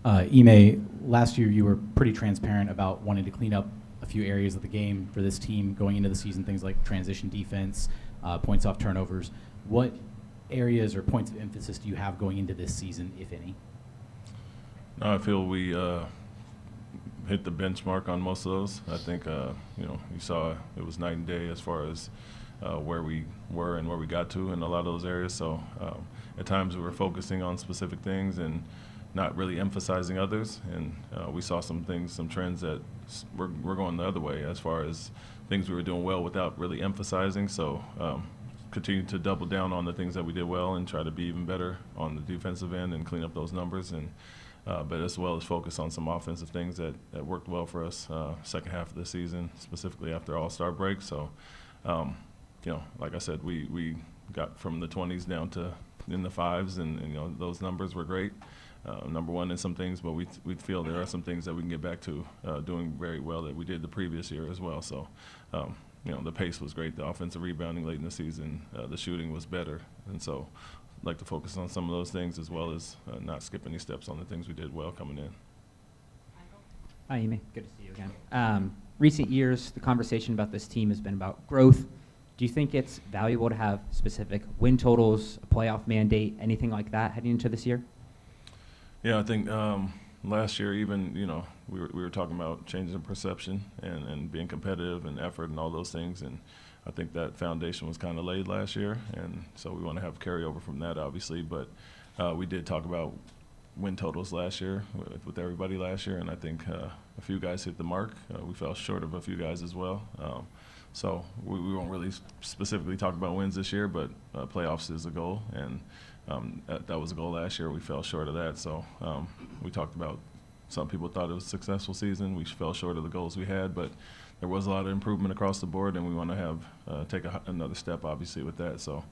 Ime, last year you were pretty transparent about wanting to clean up a few areas of the game for this team going into the season, things like transition defense, points off turnovers. What areas or points of emphasis do you have going into this season, if any? No, I feel we hit the benchmark on most of those. I think, you saw it was night and day as far as where we were and where we got to in a lot of those areas. So at times we were focusing on specific things and not really emphasizing others. And we saw some things, some trends that we're going the other way as far as things we were doing well without really emphasizing. So continue to double down on the things that we did well and try to be even better on the defensive end and clean up those numbers. And but as well as focus on some offensive things that worked well for us second half of the season, specifically after All-Star break. So, like I said, we got from the 20s down to in the 5s, and those numbers were great. Number one in some things, but we feel there are some things that we can get back to doing very well that we did the previous year as well. So, the pace was great, the offensive rebounding late in the season, the shooting was better, and so I'd like to focus on some of those things as well as not skip any steps on the things we did well coming in. Hi, Amy. Good to see you again. Recent years, the conversation about this team has been about growth. Do you think it's valuable to have specific win totals, a playoff mandate, anything like that heading into this year? Yeah, I think last year even, we were talking about changes in perception and being competitive and effort and all those things, and I think that foundation was kind of laid last year, and so we want to have carryover from that, obviously. But we did talk about win totals last year with everybody last year, and I think a few guys hit the mark. We fell short of a few guys as well. So we won't really specifically talk about wins this year, but playoffs is a goal, and that was a goal last year. We fell short of that. So we talked about some people thought it was a successful season. We fell short of the goals we had, but there was a lot of improvement across the board, and we want to take another step, obviously, with that. So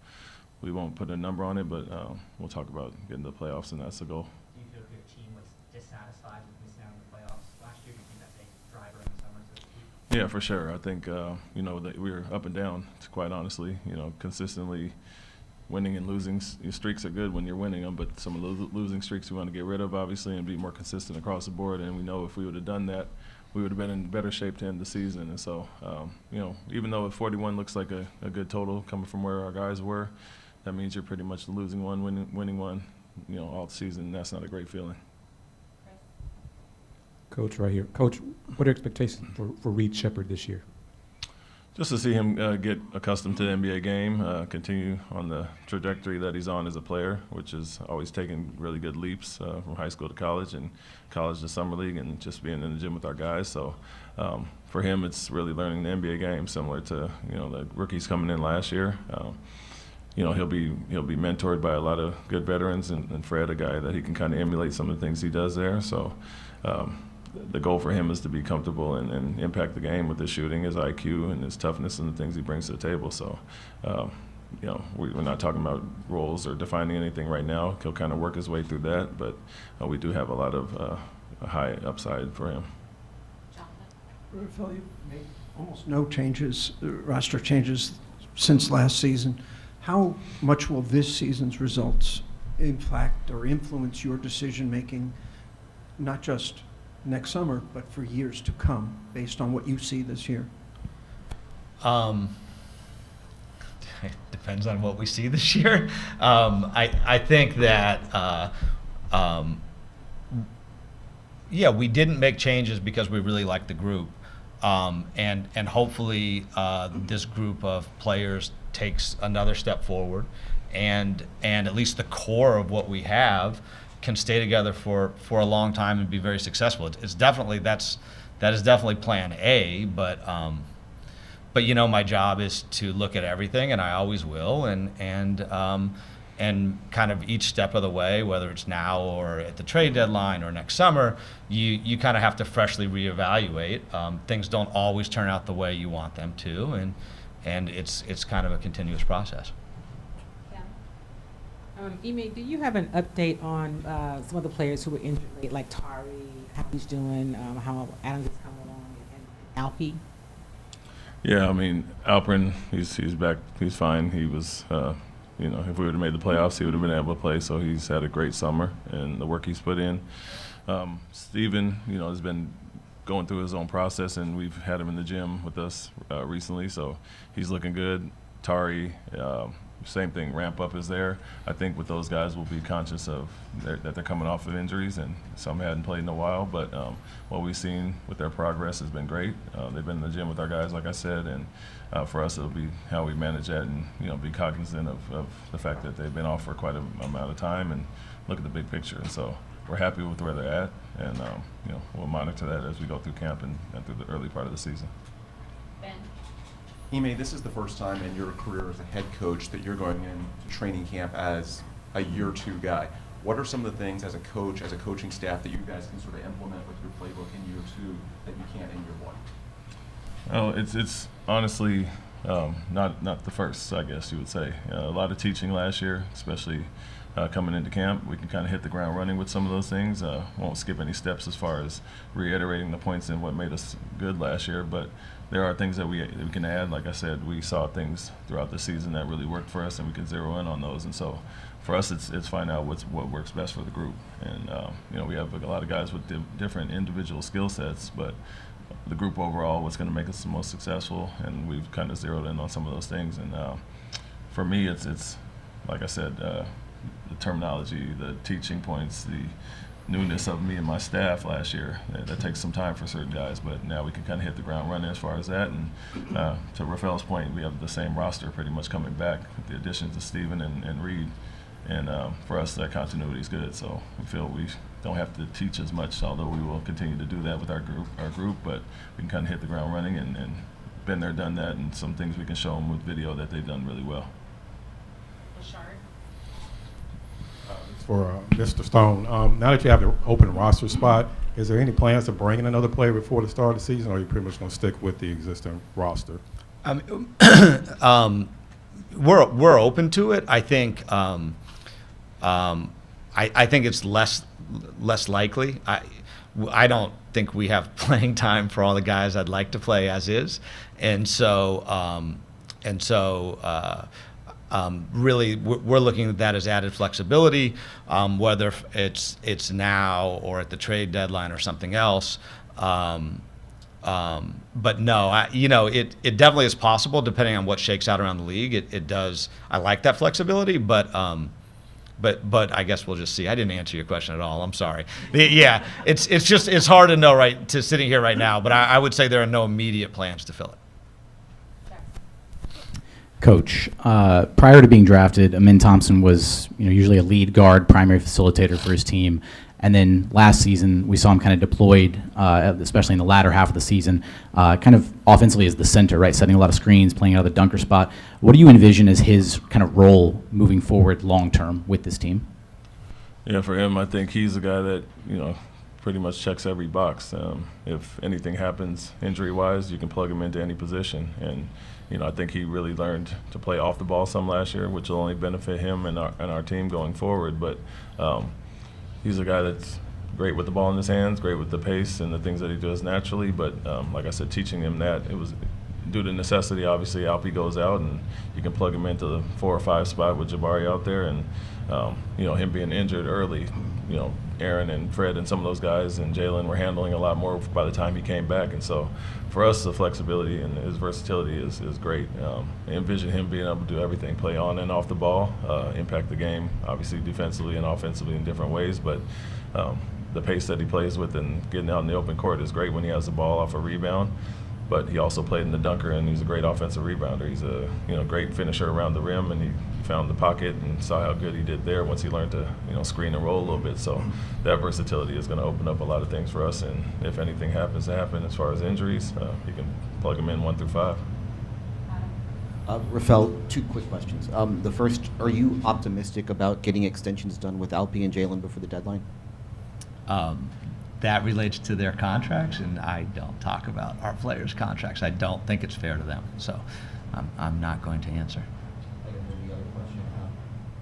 we won't put a number on it, but we'll talk about getting to the playoffs, and that's the goal. Do you feel like your team was dissatisfied with missing out on the playoffs last year? Do you think that's a driver in the summer, so to speak? Yeah, for sure. I think, that we were up and down, quite honestly. Consistently winning and losing streaks are good when you're winning them, but some of those losing streaks we want to get rid of, obviously, and be more consistent across the board. And we know if we would have done that, we would have been in better shape to end the season. And so, even though 41 looks like a good total coming from where our guys were, that means you're pretty much losing one, winning one, all season. And that's not a great feeling. Coach, right here. Coach, what are expectations for Reed Shepherd this year? Just to see him get accustomed to the NBA game, continue on the trajectory that he's on as a player, which is always taking really good leaps from high school to college and college to summer league, and just being in the gym with our guys. So for him, it's really learning the NBA game, similar to the rookies coming in last year. He'll be mentored by a lot of good veterans, and Fred, a guy that he can kind of emulate some of the things he does there. So. The goal for him is to be comfortable and impact the game with his shooting, his IQ, and his toughness and the things he brings to the table. So, we're not talking about roles or defining anything right now. He'll kind of work his way through that, but we do have a lot of a high upside for him. Rafael, you made almost no changes, roster changes since last season. How much will this season's results impact or influence your decision-making, not just next summer, but for years to come, based on what you see this year? Depends on what we see this year. I think that, we didn't make changes because we really like the group. And hopefully this group of players takes another step forward, and at least the core of what we have can stay together for a long time and be very successful. That is definitely plan A, but my job is to look at everything, and I always will, and kind of each step of the way, whether it's now or at the trade deadline or next summer, you kind of have to freshly reevaluate. Things don't always turn out the way you want them to, and it's kind of a continuous process. Ime, do you have an update on some of the players who were injured late, like Tari, how he's doing, how Adams is coming along, and Alpi? Yeah, I mean, Alperen, he's back, he's fine. He was, if we would have made the playoffs, he would have been able to play, so he's had a great summer and the work he's put in. Steven, has been going through his own process, and we've had him in the gym with us recently, so he's looking good. Tari, same thing, ramp up is there. I think with those guys, we'll be conscious of that they're coming off of injuries, and some hadn't played in a while, but what we've seen with their progress has been great. They've been in the gym with our guys, like I said, and for us, it'll be how we manage that and, be cognizant of the fact that they've been off for quite an amount of time and look at the big picture. And so we're happy with where they're at, and, we'll monitor that as we go through camp and through the early part of the season. Ben. Ime, this is the first time in your career as a head coach that you're going into training camp as a year two guy. What are some of the things as a coach, as a coaching staff, that you guys can sort of implement with your playbook in year two that you can't in year one? Oh, it's honestly not the first, I guess you would say. A lot of teaching last year, especially coming into camp. We can kind of hit the ground running with some of those things. Won't skip any steps as far as reiterating the points and what made us good last year, but there are things that we can add. Like I said, we saw things throughout the season that really worked for us, and we can zero in on those. And so for us, it's find out what works best for the group. And we have a lot of guys with different individual skill sets, but the group overall, what's going to make us the most successful, and we've kind of zeroed in on some of those things. And for me, it's like I said, the terminology, the teaching points, the newness of me and my staff last year. That takes some time for certain guys, but now we can kind of hit the ground running as far as that. And to Rafael's point, we have the same roster pretty much coming back with the additions of Steven and Reed. And for us, that continuity is good. So we feel we don't have to teach as much, although we will continue to do that with our group. But we can kind of hit the ground running and been there, done that, and some things we can show them with video that they've done really well. Bashard. For Mr. Stone, now that you have the open roster spot, is there any plans to bring in another player before the start of the season, or are you pretty much going to stick with the existing roster? We're open to it. I think I think it's less likely. I don't think we have playing time for all the guys I'd like to play as is, and so really we're looking at that as added flexibility, whether it's now or at the trade deadline or something else. But no, it definitely is possible depending on what shakes out around the league. It does. I like that flexibility, but I guess we'll just see. I didn't answer your question at all. I'm sorry. Yeah, it's hard to know sitting here right now. But I would say there are no immediate plans to fill it. Coach, prior to being drafted, Amin Thompson was usually a lead guard, primary facilitator for his team. And then last season, we saw him kind of deployed, especially in the latter half of the season, kind of offensively as the center, right, setting a lot of screens, playing out of the dunker spot. What do you envision as his kind of role moving forward long term with this team? Yeah, for him, I think he's a guy that pretty much checks every box. If anything happens injury-wise, you can plug him into any position. And I think he really learned to play off the ball some last year, which will only benefit him and our team going forward. But he's a guy that's great with the ball in his hands, great with the pace and the things that he does naturally. But like I said, teaching him that, it was due to necessity. Obviously, Alpi goes out, and you can plug him into the 4 or 5 spot with Jabari out there. And him being injured early, Aaron and Fred and some of those guys and Jalen were handling a lot more by the time he came back. And so for us, the flexibility and his versatility is great. I envision him being able to do everything, play on and off the ball, impact the game, obviously defensively and offensively in different ways. But the pace that he plays with and getting out in the open court is great when he has the ball off a rebound. But he also played in the dunker, and he's a great offensive rebounder. He's a great finisher around the rim, and he found the pocket and saw how good he did there once he learned to screen and roll a little bit. So that versatility is going to open up a lot of things for us. And if anything happens to happen as far as injuries, you can plug them in 1 through 5. Rafael, 2 quick questions. The first, are you optimistic about getting extensions done with Alpi and Jalen before the deadline? That relates to their contracts, and I don't talk about our players' contracts. I don't think it's fair to them, so I'm not going to answer. The other question,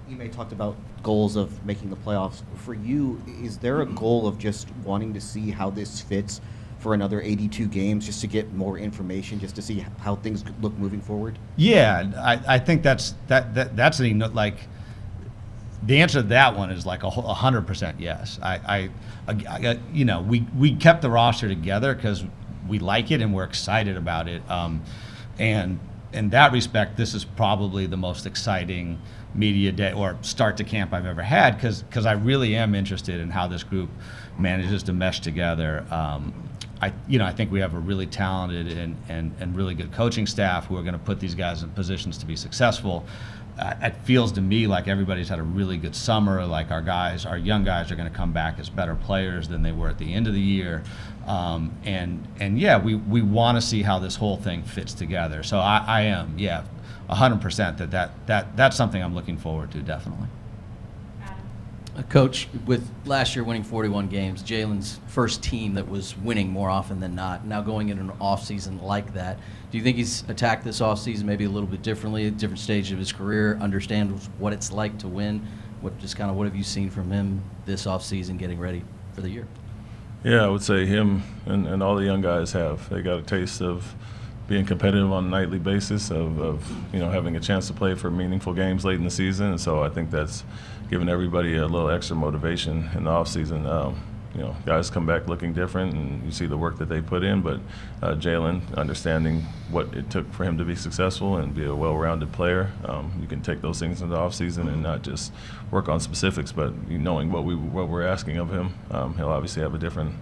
you may talked about goals of making the playoffs. For you, is there a goal of just wanting to see how this fits for another 82 games, just to get more information, just to see how things look moving forward? Yeah, I think that's like the answer to that one is like 100% yes. You know, we kept the roster together because we like it and we're excited about it. And in that respect, this is probably the most exciting media day or start to camp I've ever had because I really am interested in how this group manages to mesh together. I think we have a really talented and really good coaching staff who are going to put these guys in positions to be successful. It feels to me like everybody's had a really good summer. Like our young guys are going to come back as better players than they were at the end of the year. And yeah, we want to see how this whole thing fits together. So I am 100% that's something I'm looking forward to, definitely. Coach, with last year winning 41 games, Jalen's first team that was winning more often than not, now going into an off-season like that, do you think he's attacked this off-season maybe a little bit differently, at a different stage of his career, understands what it's like to win? What have you seen from him this off-season getting ready for the year? Yeah, I would say him and all the young guys they got a taste of being competitive on a nightly basis, of having a chance to play for meaningful games late in the season. And so I think that's given everybody a little extra motivation in the offseason. Guys come back looking different, and you see the work that they put in. But Jalen, understanding what it took for him to be successful and be a well-rounded player, you can take those things into the offseason and not just work on specifics, but knowing what we're asking of him. He'll obviously have a different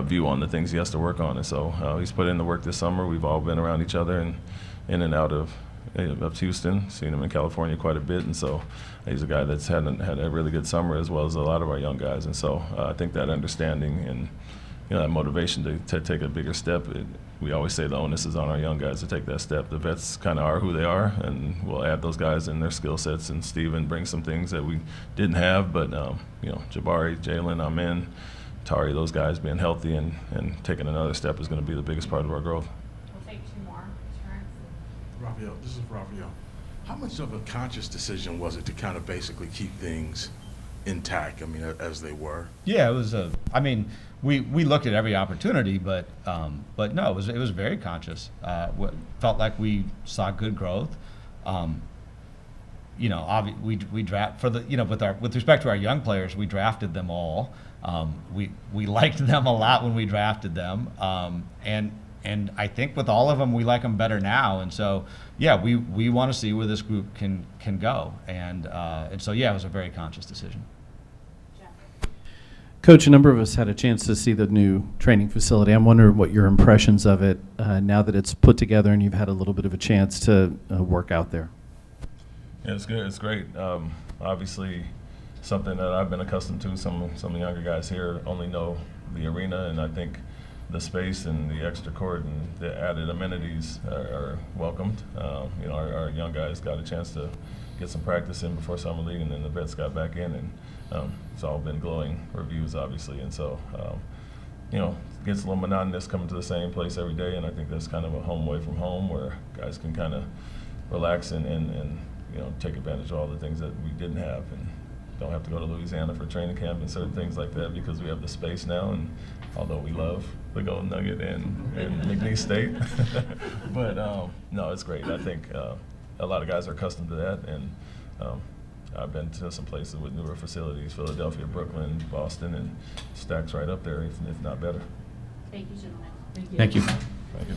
view on the things he has to work on. And so he's put in the work this summer. We've all been around each other and in and out of Houston, seen him in California quite a bit. And so he's a guy that's had a really good summer, as well as a lot of our young guys. And so I think that understanding and that motivation to take a bigger step, we always say the onus is on our young guys to take that step. The vets kind of are who they are, and we'll add those guys in their skill sets. And Steven brings some things that we didn't have, but Jabari, Jalen, Amin, Tari, those guys being healthy and taking another step is going to be the biggest part of our growth. We'll take two more. Rafael, this is Rafael. How much of a conscious decision was it to kind of basically keep things intact, as they were? Yeah, it was we looked at every opportunity, but no, it was very conscious. Felt like we saw good growth. We draft for the with respect to our young players, we drafted them all. We liked them a lot when we drafted them, and I think with all of them we like them better now. And so yeah, we want to see where this group can go, and so yeah, it was a very conscious decision. Coach, a number of us had a chance to see the new training facility. I'm wondering what your impressions of it now that it's put together and you've had a little bit of a chance to work out there. Yeah, it's good. It's great. Obviously, something that I've been accustomed to. Some of the younger guys here only know the arena, and I think the space and the extra court and the added amenities are welcomed. Our young guys got a chance to get some practice in before summer league, and then the vets got back in, and it's all been glowing reviews, obviously. And so, it gets a little monotonous coming to the same place every day, and I think that's kind of a home away from home where guys can kind of relax and take advantage of all the things that we didn't have, and don't have to go to Louisiana for training camp and certain things like that because we have the space now. And although we love the Golden Nugget and McNeese State, but no, it's great. I think a lot of guys are accustomed to that, and I've been to some places with newer facilities, Philadelphia, Brooklyn, Boston, and stacks right up there, if not better. Thank you, gentlemen. Thank you. Thank you.